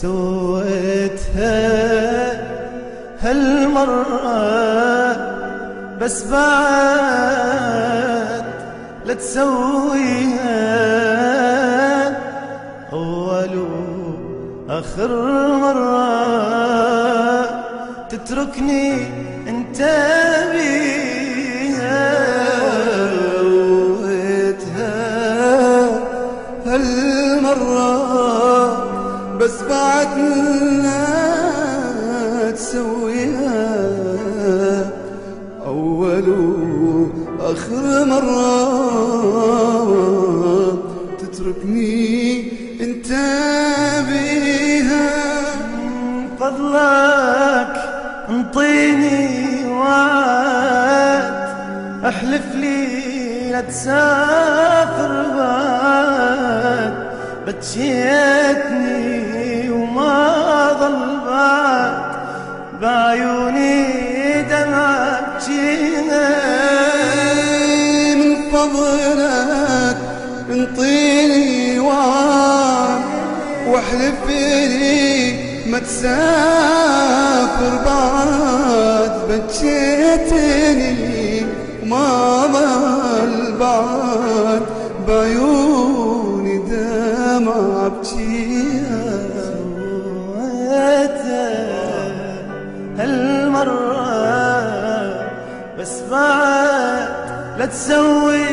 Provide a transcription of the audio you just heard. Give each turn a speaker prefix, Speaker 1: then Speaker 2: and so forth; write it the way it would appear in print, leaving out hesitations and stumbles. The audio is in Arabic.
Speaker 1: سويتها هالمرة بس بعد لا تسويها أول وآخر مرة تتركني انت بيها.
Speaker 2: سويتها هالمرة بس بعد لا تسويها أول وآخر مرة تتركني انت بيها.
Speaker 1: فضلك انطيني وعد احلف لي لا تسافر بعد. بتشيتني وما ظل بعد بعيوني دمعة بجينا.
Speaker 2: من فضلك انطيني وعد واحلف لي ما تسافر بعد. بتشيتني وما ظل بعد بعيوني دمعة بجيها.
Speaker 1: سويتها هالمرة بس بعد لا تسوي